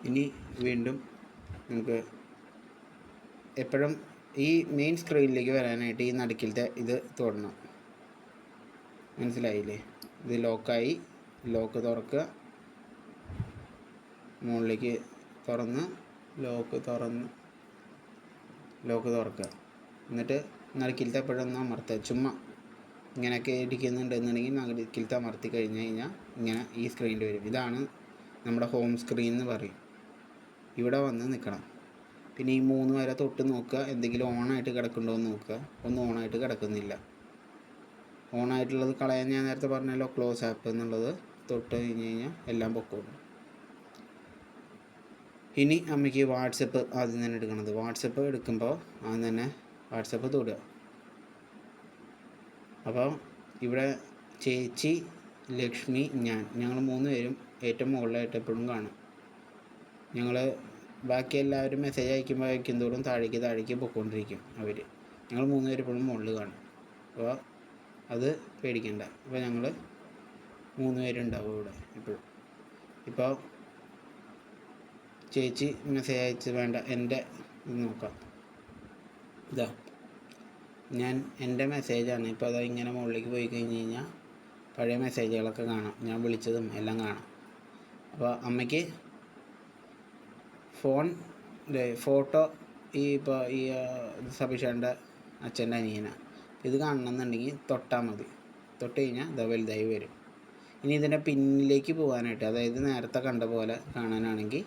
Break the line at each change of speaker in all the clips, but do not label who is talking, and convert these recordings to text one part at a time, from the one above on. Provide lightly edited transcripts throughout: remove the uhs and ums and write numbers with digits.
ഇനി വീണ്ടും നമുക്ക് എപ്പോഴും ഈ മെയിൻ സ്ക്രീനിലേക്ക് വരാനായിട്ട് ഈ നടുക്കിലത്തെ ഇത് തൊടണം. മനസ്സിലായില്ലേ? ഇത് ലോക്കായി, ലോക്ക് തുറക്കുക, മുകളിലേക്ക് തുറന്ന് ലോക്ക് തുറക്കുക. എന്നിട്ട് നടുക്കിലത്തെ എപ്പോഴൊന്ന് അമർത്തുക. ചുമ്മാ ഇങ്ങനെയൊക്കെ ഇരിക്കുന്നുണ്ടെന്നുണ്ടെങ്കിൽ നടുക്കിലത്തെ അമർത്തി കഴിഞ്ഞ് കഴിഞ്ഞാൽ ഇങ്ങനെ ഈ സ്ക്രീനിൽ വരും. ഇതാണ് നമ്മുടെ ഹോം സ്ക്രീൻ എന്ന് പറയും. ഇവിടെ വന്ന് നിൽക്കണം. പിന്നെ ഈ 3 വരെ തൊട്ട് നോക്കുക, എന്തെങ്കിലും ഓണായിട്ട് കിടക്കുന്നുണ്ടോ എന്ന് നോക്കുക. ഒന്നും ഓണായിട്ട് കിടക്കുന്നില്ല. ഓണായിട്ടുള്ളത് കളയാൻ ഞാൻ നേരത്തെ പറഞ്ഞല്ലോ, ക്ലോസ് ആപ്പ് എന്നുള്ളത് തൊട്ട് കഴിഞ്ഞ് കഴിഞ്ഞാൽ എല്ലാം പൊക്കോളും. ഇനി അമ്മയ്ക്ക് വാട്സപ്പ് ആദ്യം തന്നെ എടുക്കണത്. വാട്സപ്പ് എടുക്കുമ്പോൾ ആദ്യം തന്നെ വാട്സപ്പ് തൊടുക. അപ്പോൾ ഇവിടെ ചേച്ചി, ലക്ഷ്മി, ഞങ്ങൾ 3 പേരും ഏറ്റവും മുകളിലായിട്ട് എപ്പോഴും കാണും. ബാക്കി എല്ലാവരും മെസ്സേജ് അയക്കും തോറും താഴേക്ക് പൊയ്ക്കൊണ്ടിരിക്കും അവർ. ഞങ്ങൾ 3 പേരും എപ്പോഴും മുകളിൽ കാണും. അപ്പോൾ അത് പേടിക്കണ്ട. അപ്പോൾ ഞങ്ങൾ 3 പേരുണ്ടാവും ഇവിടെ എപ്പോഴും. ഇപ്പോൾ ചേച്ചി മെസ്സേജ് അയച്ച് വേണ്ട, എൻ്റെ ഇത് നോക്കാം. ഇതാ എൻ്റെ മെസ്സേജാണ്. ഇപ്പോൾ അതാ ഇങ്ങനെ മുകളിലേക്ക് പോയി കഴിഞ്ഞ് കഴിഞ്ഞാൽ പഴയ മെസ്സേജുകളൊക്കെ കാണാം, ഞാൻ വിളിച്ചതും എല്ലാം കാണാം. അപ്പോൾ അമ്മയ്ക്ക് ഫോട്ടോ ഇപ്പോൾ ഈ സബീഷേൻ്റെ അച്ഛൻ്റെ അനിയനാണ്. ഇത് കാണണമെന്നുണ്ടെങ്കിൽ തൊട്ടാൽ മതി. തൊട്ട് കഴിഞ്ഞാൽ ഇതാ വലുതായി വരും. ഇനി ഇതിൻ്റെ പിന്നിലേക്ക് പോകാനായിട്ട്, അതായത് നേരത്തെ കണ്ട പോലെ കാണാനാണെങ്കിൽ,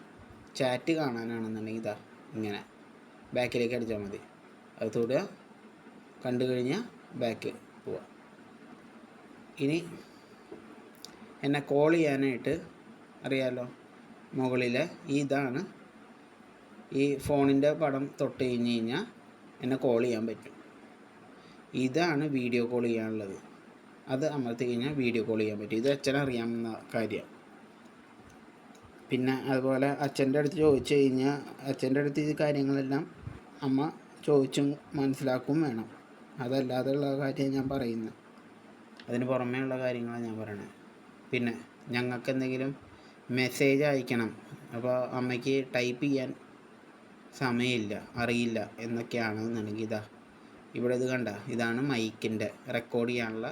ചാറ്റ് കാണാനാണെന്നുണ്ടെങ്കിൽ ഇതാ ഇങ്ങനെ ബാക്കിലേക്ക് അടിച്ചാൽ മതി. അത് തൊടുക, കണ്ടു കഴിഞ്ഞാൽ ബാക്ക് പോവുക. ഇനി എന്നെ കോൾ ചെയ്യാനായിട്ട് അറിയാമല്ലോ, മുകളിലെ ഇതാണ് ഈ ഫോണിൻ്റെ പടം തൊട്ട് കഴിഞ്ഞ് കഴിഞ്ഞാൽ എന്നെ കോൾ ചെയ്യാൻ പറ്റും. ഇതാണ് വീഡിയോ കോൾ ചെയ്യാനുള്ളത്. അത് അമർത്തി കഴിഞ്ഞാൽ വീഡിയോ കോൾ ചെയ്യാൻ പറ്റും. ഇത് അച്ഛനറിയാവുന്ന കാര്യമാണ്. പിന്നെ അതുപോലെ അച്ഛൻ്റെ അടുത്ത് ചോദിച്ചു കഴിഞ്ഞാൽ അച്ഛൻ്റെ അടുത്ത് ഈ കാര്യങ്ങളെല്ലാം അമ്മ ചോദിച്ചും മനസ്സിലാക്കും വേണം. അതല്ലാതെയുള്ള കാര്യം ഞാൻ പറയുന്നത്. അതിന് പുറമേ ഉള്ള കാര്യങ്ങളാണ് ഞാൻ പറയണത്. പിന്നെ ഞങ്ങൾക്ക് എന്തെങ്കിലും മെസ്സേജ് അയക്കണം, അപ്പോൾ അമ്മയ്ക്ക് ടൈപ്പ് ചെയ്യാൻ സമയമില്ല, അറിയില്ല എന്നൊക്കെയാണെന്നുണ്ടെങ്കിൽ ഇതാ ഇവിടെ ഇത് കണ്ട, ഇതാണ് മൈക്കിൻ്റെ റെക്കോർഡ് ചെയ്യാനുള്ള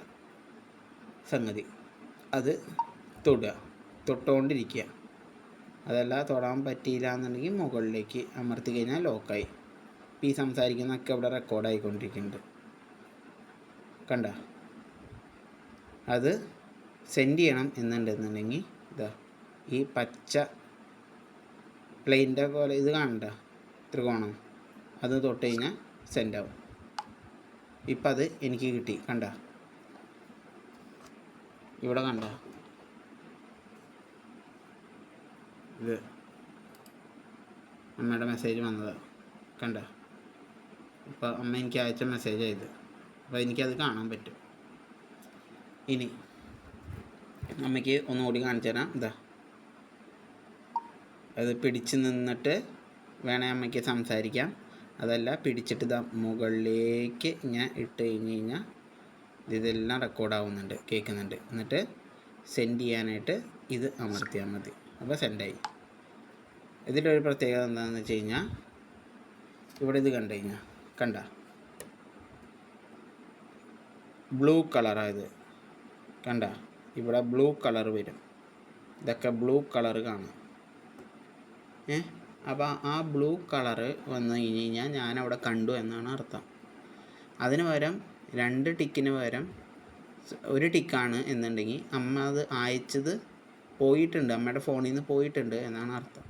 സംഗതി. അത് തൊട്ടുകൊണ്ടിരിക്കുക. അതല്ല തൊടാൻ പറ്റിയില്ല എന്നുണ്ടെങ്കിൽ മുകളിലേക്ക് അമർത്തി കഴിഞ്ഞാൽ ലോക്കായി. ഈ സംസാരിക്കുന്നതൊക്കെ ഇവിടെ റെക്കോർഡായിക്കൊണ്ടിരിക്കുന്നുണ്ട്. കണ്ട, അത് സെൻഡ് ചെയ്യണം എന്നുണ്ടെന്നുണ്ടെങ്കിൽ ഇതാ ഈ പച്ച പ്ലെയിൻ്റെ പോലെ ഇത് കാണണ്ട, ത്രികോണം, അത് തൊട്ട് കഴിഞ്ഞാൽ സെൻഡ് ആവും. ഇപ്പം അത് എനിക്ക് കിട്ടി. കണ്ട, ഇവിടെ കണ്ട, ഇത് അമ്മയുടെ മെസ്സേജ് വന്നതാണ്. കണ്ട, ഇപ്പോൾ അമ്മ എനിക്ക് അയച്ച മെസ്സേജായത്. അപ്പോൾ എനിക്കത് കാണാൻ പറ്റും. ഇനി അമ്മയ്ക്ക് ഒന്നുകൂടി കാണിച്ചു തരാം. ഇതാ അത് പിടിച്ച് നിന്നിട്ട് വേണേൽ അമ്മയ്ക്ക് സംസാരിക്കാം. അതല്ല പിടിച്ചിട്ട് ഇതാ മുകളിലേക്ക് ഇങ്ങനെ ഇട്ട് കഴിഞ്ഞ് കഴിഞ്ഞാൽ ഇതെല്ലാം റെക്കോർഡാവുന്നുണ്ട്, കേൾക്കുന്നുണ്ട്. എന്നിട്ട് സെൻഡ് ചെയ്യാനായിട്ട് ഇത് അമർത്തിയാൽ മതി. അപ്പോൾ സെൻഡായി. ഇതിലൊരു പ്രത്യേകത എന്താണെന്ന് വെച്ച് കഴിഞ്ഞാൽ ഇവിടെ ഇത് കണ്ടു കഴിഞ്ഞാൽ കണ്ട ബ്ലൂ കളറായത് കണ്ട, ഇവിടെ ബ്ലൂ കളർ വരും. ഇതൊക്കെ ബ്ലൂ കളർ കാണാം. അപ്പോൾ ആ ബ്ലൂ കളറ് വന്നു കഴിഞ്ഞ് കഴിഞ്ഞാൽ ഞാനവിടെ കണ്ടു എന്നാണ് അർത്ഥം. അതിന് പകരം 2 ടിക്കിന് പകരം 1 ടിക്കാണ് എന്നുണ്ടെങ്കിൽ അമ്മ അത് അയച്ചത് പോയിട്ടുണ്ട്, അമ്മയുടെ ഫോണിൽ നിന്ന് പോയിട്ടുണ്ട് എന്നാണ് അർത്ഥം.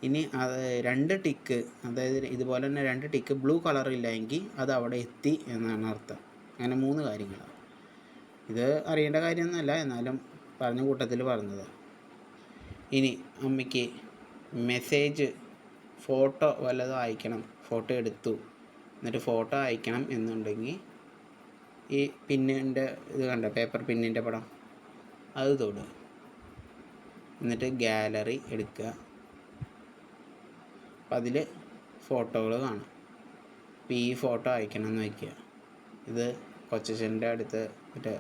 ഇനി അത് 2 ടിക്ക്, അതായത് ഇതുപോലെ തന്നെ 2 ടിക്ക് ബ്ലൂ കളറില്ലെങ്കിൽ അത് അവിടെ എത്തി എന്നാണ് അർത്ഥം. അങ്ങനെ 3 കാര്യങ്ങളാണ്. ഇത് അറിയേണ്ട കാര്യമൊന്നുമല്ല, എന്നാലും പറഞ്ഞ കൂട്ടത്തിൽ പറഞ്ഞതാണ്. ഇനി അമ്മയ്ക്ക് മെസ്സേജ്, ഫോട്ടോ വല്ലതും അയക്കണം, ഫോട്ടോ എടുത്തു എന്നിട്ട് ഫോട്ടോ അയക്കണം എന്നുണ്ടെങ്കിൽ ഈ പിന്നിൻ്റെ ഇത് കണ്ട, പേപ്പർ പിന്നിൻ്റെ പടം, അത് തൊടുക. എന്നിട്ട് ഗാലറി എടുക്കുക. അപ്പം അതിൽ ഫോട്ടോകൾ കാണും. അപ്പോൾ ഈ ഫോട്ടോ അയക്കണം എന്ന് വയ്ക്കുക. ഇത് കൊച്ചച്ഛൻ്റെ അടുത്ത് മറ്റേ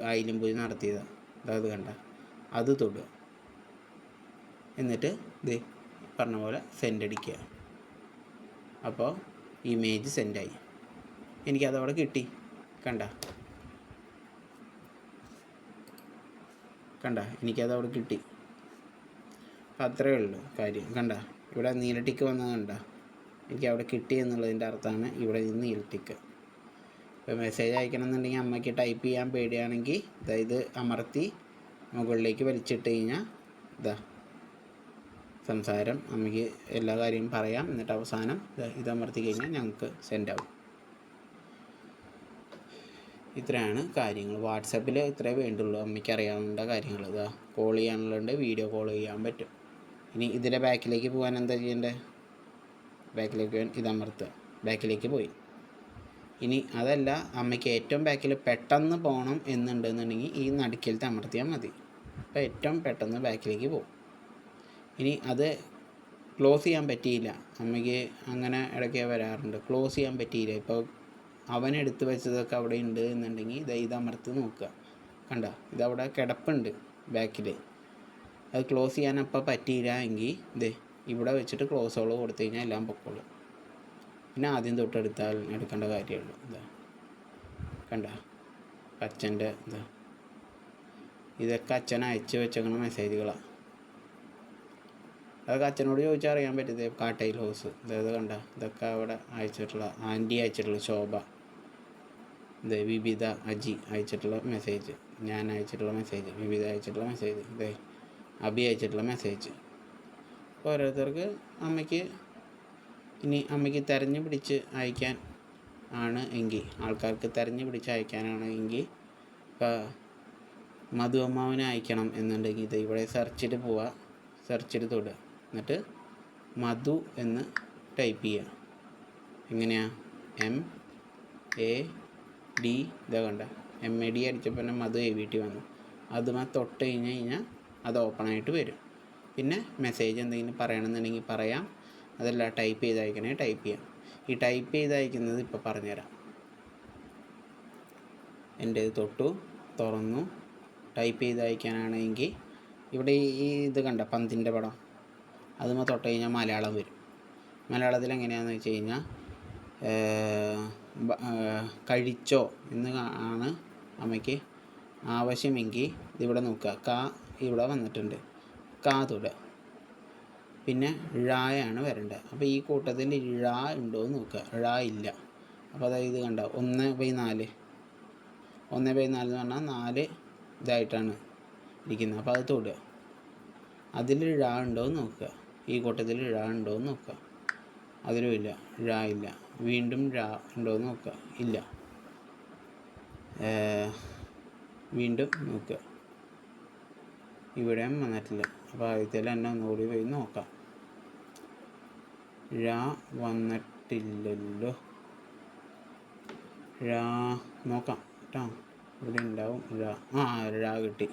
ആയിലും പൂജ നടത്തിയതാണ്. അതായത് കണ്ട, അത് തൊടുക. എന്നിട്ട് ഇത് പറഞ്ഞ പോലെ സെൻഡ് അടിക്കുക. അപ്പോൾ ഇമേജ് സെൻഡായി. എനിക്കതവിടെ കിട്ടി. കണ്ട എനിക്കതവിടെ കിട്ടി. അപ്പം അത്രയേ ഉള്ളൂ കാര്യം. കണ്ട ഇവിടെ നീല ടിക്ക് വന്നത് കണ്ട, എനിക്കവിടെ കിട്ടി എന്നുള്ളതിൻ്റെ അർത്ഥമാണ് ഇവിടെ നിന്ന് നീല ടിക്ക്. ഇപ്പോൾ മെസ്സേജ് അയക്കണം എന്നുണ്ടെങ്കിൽ അമ്മയ്ക്ക് ടൈപ്പ് ചെയ്യാൻ പേടിയാണെങ്കിൽ ഇത് അമർത്തി മുകളിലേക്ക് വലിച്ചിട്ട് കഴിഞ്ഞാൽ സംസാരം അമ്മയ്ക്ക് എല്ലാ കാര്യവും പറയാം. എന്നിട്ട് അവസാനം ഇത് അമർത്തി കഴിഞ്ഞാൽ ഞങ്ങൾക്ക് സെൻഡ് ആവും. ഇത്രയാണ് കാര്യങ്ങൾ. വാട്സപ്പിൽ ഇത്രേ വേണ്ടുള്ളൂ. അമ്മയ്ക്ക് അറിയാവുന്ന കാര്യങ്ങൾ. കോൾ ചെയ്യാനുള്ളതുണ്ട്, വീഡിയോ കോൾ ചെയ്യാൻ പറ്റും. ഇനി ഇതിൻ്റെ ബാക്കിലേക്ക് പോകാൻ എന്താ ചെയ്യേണ്ടത്? ബാക്കിലേക്ക് പോകാൻ ഇതമർത്തുക. ബാക്കിലേക്ക് പോയി. ഇനി അതല്ല, അമ്മയ്ക്ക് ഏറ്റവും ബാക്കിൽ പെട്ടെന്ന് പോകണം എന്നുണ്ടെന്നുണ്ടെങ്കിൽ ഈ നടുക്കിലത്തെ അമർത്തിയാൽ മതി. അപ്പോൾ ഏറ്റവും പെട്ടെന്ന് ബാക്കിലേക്ക് പോകും. ഇനി അത് ക്ലോസ് ചെയ്യാൻ പറ്റിയില്ല, അമ്മയ്ക്ക് അങ്ങനെ ഇടയ്ക്ക് വരാറുണ്ട്, ക്ലോസ് ചെയ്യാൻ പറ്റിയില്ല, ഇപ്പോൾ അവൻ എടുത്ത് വെച്ചതൊക്കെ അവിടെ ഉണ്ട് എന്നുണ്ടെങ്കിൽ ഇതമർത്ത് നോക്കുക. കണ്ട ഇതവിടെ കിടപ്പുണ്ട് ബാക്കിൽ. അത് ക്ലോസ് ചെയ്യാൻ അപ്പം പറ്റിയില്ല എങ്കിൽ ഇവിടെ വെച്ചിട്ട് ക്ലോസ് ഓൾ കൊടുത്തു കഴിഞ്ഞാൽ എല്ലാം പൊക്കോളും. പിന്നെ ആദ്യം എടുക്കേണ്ട കാര്യമുള്ളൂ. കണ്ട അച്ഛൻ്റെ ഇതൊക്കെ അച്ഛൻ അയച്ചു വെച്ചേക്കണ മെസ്സേജുകളാണ്. അതൊക്കെ അച്ഛനോട് ചോദിച്ചാൽ അറിയാൻ പറ്റുന്നത്. കാട്ടയിൽ ഹൗസ് കണ്ട, ഇതൊക്കെ അവിടെ അയച്ചിട്ടുള്ള, ആൻറ്റി അയച്ചിട്ടുള്ള, ശോഭ, വിവിധ, അജി അയച്ചിട്ടുള്ള മെസ്സേജ്, ഞാൻ അയച്ചിട്ടുള്ള മെസ്സേജ്, വിവിധ അയച്ചിട്ടുള്ള മെസ്സേജ്, അബി അയച്ചിട്ടുള്ള മെസ്സേജ്. ഓരോരുത്തർക്ക് അമ്മയ്ക്ക് തെരഞ്ഞു പിടിച്ച് അയക്കാൻ ആണ് എങ്കിൽ, ആൾക്കാർക്ക് തെരഞ്ഞു പിടിച്ച് അയക്കാനാണ് എങ്കിൽ, ഇപ്പോൾ മധു അമ്മാവനെ അയക്കണം എന്നുണ്ടെങ്കിൽ ഇവിടെ സെർച്ചിട്ട് പോവുക, സെർച്ചിട്ട് തൊടുക, എന്നിട്ട് മധു എന്ന് ടൈപ്പ് ചെയ്യുക. എങ്ങനെയാണ്? MAD, കണ്ട MAD അടിച്ചപ്പോൾ തന്നെ മധു AVT വന്നു. അതുമാ തൊട്ട് കഴിഞ്ഞാൽ അത് ഓപ്പണായിട്ട് വരും. പിന്നെ മെസ്സേജ് എന്തെങ്കിലും പറയണമെന്നുണ്ടെങ്കിൽ പറയാം, അതല്ല ടൈപ്പ് ചെയ്ത് അയക്കണേ ടൈപ്പ് ചെയ്യാം. ഈ ടൈപ്പ് ചെയ്ത് അയക്കുന്നത് ഇപ്പോൾ പറഞ്ഞുതരാം. എൻ്റെ തൊട്ടു, തുറന്നു, ടൈപ്പ് ചെയ്ത് അയക്കാനാണെങ്കിൽ ഇവിടെ ഇത് കണ്ട പന്തിൻ്റെ പടം, അതുമാ തൊട്ട് കഴിഞ്ഞാൽ മലയാളം വരും. മലയാളത്തിൽ എങ്ങനെയാണെന്ന് വെച്ച് കഴിഞ്ഞാൽ കഴിച്ചോ എന്ന് ആണ് അമ്മയ്ക്ക് ആവശ്യമെങ്കിൽ ഇതിവിടെ നോക്കുക. ഇവിടെ വന്നിട്ടുണ്ട്, തൊടുക. പിന്നെ ഴായാണ് വരേണ്ടത്. അപ്പോൾ ഈ കൂട്ടത്തിൽ ഴ ഉണ്ടോ എന്ന് നോക്കുക. ഴ ഇല്ല. അപ്പോൾ അതായത് കണ്ട 1/4, 1/4 എന്ന് പറഞ്ഞാൽ 4 ഇതായിട്ടാണ് ഇരിക്കുന്നത്. അപ്പോൾ അത് തൊടുക. അതിൽ ഴ ഉണ്ടോ എന്ന് നോക്കുക. ഈ കൂട്ടത്തിൽ ഴ ഉണ്ടോ എന്ന് നോക്കുക. അതിലും ഇല്ല, ഴ ഇല്ല. വീണ്ടും ഴ ഉണ്ടോ എന്ന് നോക്കുക. ഇല്ല. വീണ്ടും നോക്കുക. ഇവിടെയും വന്നിട്ടില്ല. അപ്പോൾ ആദ്യത്തിൽ തന്നെ ഒന്നുകൂടി പോയി നോക്കാം. ഴ വന്നിട്ടില്ലല്ലോ. ഴ നോക്കാം കേട്ടോ, ഇവിടെ ഉണ്ടാവും ഴ. ഴ കിട്ടി.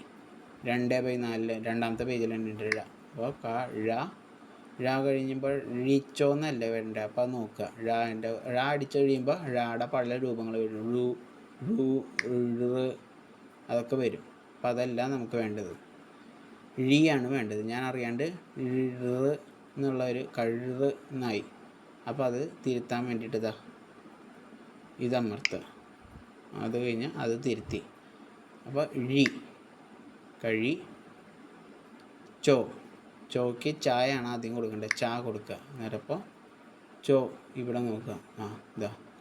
2/4 രണ്ടാമത്തെ പേജിൽ തന്നെ ഉണ്ട് ഴ. അപ്പോൾ ഴ കഴിയുമ്പോൾ ഴിച്ചോ എന്നല്ലേ വരണ്ടേ. അപ്പോൾ അത് നോക്കുക. ഴ അടിച്ചു കഴിയുമ്പോൾ ഴയുടെ പല രൂപങ്ങൾ വരും. അതൊക്കെ വരും. അപ്പോൾ അതല്ല നമുക്ക് വേണ്ടത്. ഴിയാണ് വേണ്ടത്. ഞാൻ അറിയാണ്ട് എന്നുള്ള ഒരു കഴുത് എന്നായി. അപ്പോൾ അത് തിരുത്താൻ വേണ്ടിയിട്ട് ഇതമർത്തുക. അത് കഴിഞ്ഞ് അത് തിരുത്തി. അപ്പോൾ ചോക്ക് ചായയാണ് ആദ്യം കൊടുക്കേണ്ടത്. ചാ കൊടുക്കുക. നേരപ്പോൾ ഇവിടെ നോക്കുക.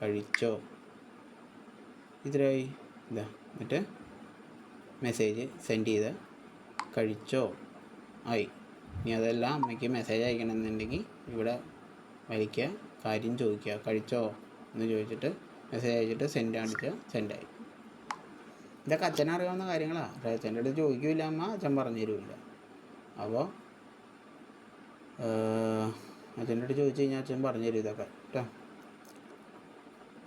കഴിച്ചോ. ഇത്രയായി. എന്നിട്ട് മെസ്സേജ് സെൻഡ് ചെയ്ത് കഴിച്ചോ ആയി. ഇനി അതെല്ലാം അമ്മയ്ക്ക് മെസ്സേജ് അയക്കണമെന്നുണ്ടെങ്കിൽ ഇവിടെ വലിക്കുക, കാര്യം ചോദിക്കുക, കഴിച്ചോ എന്ന് ചോദിച്ചിട്ട് മെസ്സേജ് അയച്ചിട്ട് സെൻഡ് അടിച്ചാൽ സെൻഡായി. ഇതൊക്കെ അച്ഛനറിയാവുന്ന കാര്യങ്ങളാണ്. അച്ഛൻ്റെ അടുത്ത് ചോദിക്കില്ല അമ്മ, അച്ഛൻ പറഞ്ഞു തരില്ല. അപ്പോൾ അച്ഛൻ്റെ അടുത്ത് ചോദിച്ചു കഴിഞ്ഞാൽ അച്ഛൻ പറഞ്ഞു തരും ഇതൊക്കെ കേട്ടോ.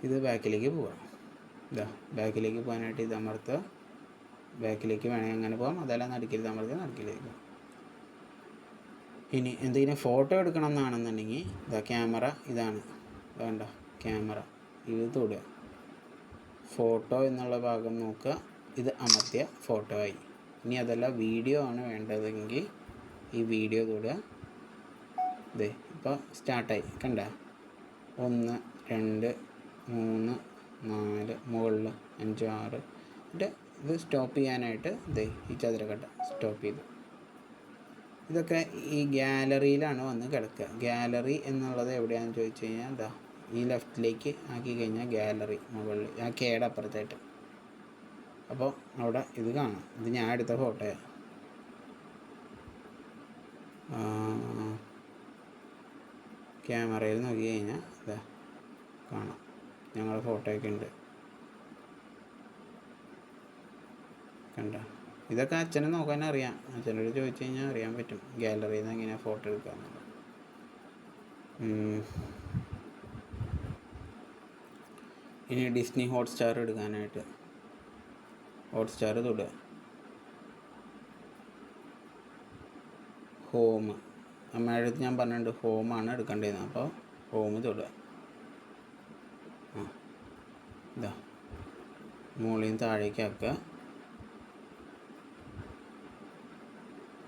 ഇത് ബാക്കിലേക്ക് പോവാം. ബാക്കിലേക്ക് പോകാനായിട്ട് ഇത് അമർത്തുക. ബാക്കിലേക്ക് വേണമെങ്കിൽ അങ്ങനെ പോകാം, അതെല്ലാം നടുക്കിലേക്ക് അമർത്തുക, നടുക്കിലേക്ക് പോകാം. ഇനി എന്തെങ്കിലും ഫോട്ടോ എടുക്കണം എന്നാണെന്നുണ്ടെങ്കിൽ ക്യാമറ ഇതാണ്, വേണ്ട ക്യാമറ ഇത് തൊടുക. ഫോട്ടോ എന്നുള്ള ഭാഗം നോക്കുക. ഇത് അമർത്തിയ ഫോട്ടോ ആയി. ഇനി അതല്ല വീഡിയോ ആണ് വേണ്ടതെങ്കിൽ ഈ വീഡിയോ തൊടുക. ഇതേ ഇപ്പോൾ സ്റ്റാർട്ടായി, കണ്ട 1 2 3 4 മുകളിൽ 5 6. എന്നിട്ട് ഇത് സ്റ്റോപ്പ് ചെയ്യാനായിട്ട് ഇതേ ഈ ചതുരക്കട്ട സ്റ്റോപ്പ് ചെയ്തു. ഇതൊക്കെ ഈ ഗാലറിയിലാണ് വന്ന് കിടക്കുക. ഗാലറി എന്നുള്ളത് എവിടെയാണെന്ന് ചോദിച്ചു കഴിഞ്ഞാൽ എന്താ ഈ ലെഫ്റ്റിലേക്ക് ആക്കി കഴിഞ്ഞാൽ ഗാലറി മുകളിൽ ആ കേടെ അപ്പുറത്തായിട്ട്. അപ്പോൾ അവിടെ ഇത് കാണാം. ഇത് ഞാൻ എടുത്ത ഫോട്ടോയാണ്. ക്യാമറയിൽ നോക്കി കഴിഞ്ഞാൽ ഇതാ കാണാം, ഞങ്ങളുടെ ഫോട്ടോയൊക്കെ ഉണ്ട്. കണ്ട, ഇതൊക്കെ അച്ഛനെ നോക്കാൻ അറിയാം. അച്ഛനോട് ചോദിച്ചു കഴിഞ്ഞാൽ അറിയാൻ പറ്റും ഗാലറിയിൽ നിന്ന് എങ്ങനെയാണ് ഫോട്ടോ എടുക്കാമെന്നുള്ളത്. ഇനി ഡിസ്നി ഹോട്ട്സ്റ്റാർ എടുക്കാനായിട്ട് ഹോട്ട്സ്റ്റാർ തൊടുക. ഹോം, അമ്മയുടെ അടുത്ത് ഞാൻ പറഞ്ഞിട്ടുണ്ട് ഹോമാണ് എടുക്കേണ്ടത്. അപ്പോൾ ഹോം തൊടുക. ഇതാ മുകളിൽ നിന്ന് താഴേക്ക് ആക്കുക.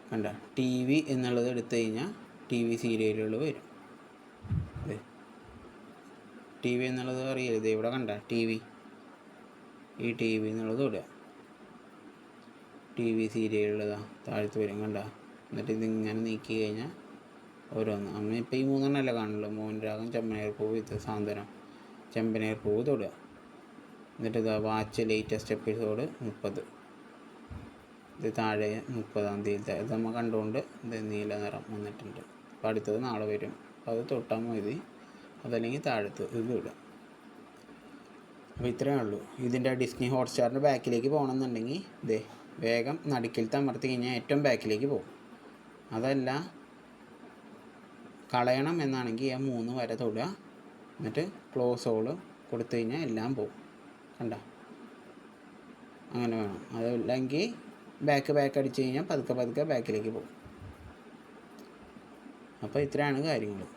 കണ്ട, ടി വി എന്നുള്ളത് എടുത്തു കഴിഞ്ഞാൽ ടി വി സീരിയലുകൾ വരും. ടി വി എന്നുള്ളത് അറിയില്ല, ഇത് ഇവിടെ കണ്ട ടി വി, ഈ ടി വി എന്നുള്ളത് തൊടുക. ടി വി സീരിയലുള്ളതാ താഴത്ത് വരും, കണ്ട. എന്നിട്ട് ഇതിങ്ങനെ നീക്കി കഴിഞ്ഞാൽ ഓരോന്ന്. അമ്മ ഇപ്പോൾ ഈ 3 കാണുള്ളൂ. മോഹൻരാഗം, ചെമ്പനീർ പൂവ്, ഇത് സാന്ത്വനം, ചെമ്പനീർ പൂവ് തൊടുക. എന്നിട്ട് ഇതാ വാച്ച് ലേറ്റസ്റ്റ് എപ്പിസോഡ് 30. ഇത് താഴെ 30-ാം തീയതി. ഇത് നമ്മൾ കണ്ടുകൊണ്ട് ഇത് നീല നിറം വന്നിട്ടുണ്ട്. അപ്പോൾ അടുത്തത് നാളെ വരും. അപ്പോൾ അത് തൊട്ടാൽ മതി, അതല്ലെങ്കിൽ താഴത്ത് ഇത് ഇടുക. അപ്പോൾ ഇത്രയേ ഉള്ളൂ. ഇതിൻ്റെ ഡിസ്നി ഹോട്ട്സ്റ്റാറിൻ്റെ ബാക്കിലേക്ക് പോകണമെന്നുണ്ടെങ്കിൽ ഇതേ വേഗം നടുക്കിലത്തെ അമർത്തി കഴിഞ്ഞാൽ ഏറ്റവും ബാക്കിലേക്ക് പോകും. അതല്ല കളയണം എന്നാണെങ്കിൽ ആ 3 വരെ തൊടുക. എന്നിട്ട് ക്ലോസ് ഓൾ കൊടുത്തു കഴിഞ്ഞാൽ എല്ലാം പോകും. കണ്ട, അങ്ങനെ വേണം. അതല്ലെങ്കിൽ ബാക്ക് അടിച്ച് കഴിഞ്ഞാൽ പതുക്കെ ബാക്കിലേക്ക് പോകും. അപ്പോൾ ഇത്രയാണ് കാര്യങ്ങൾ.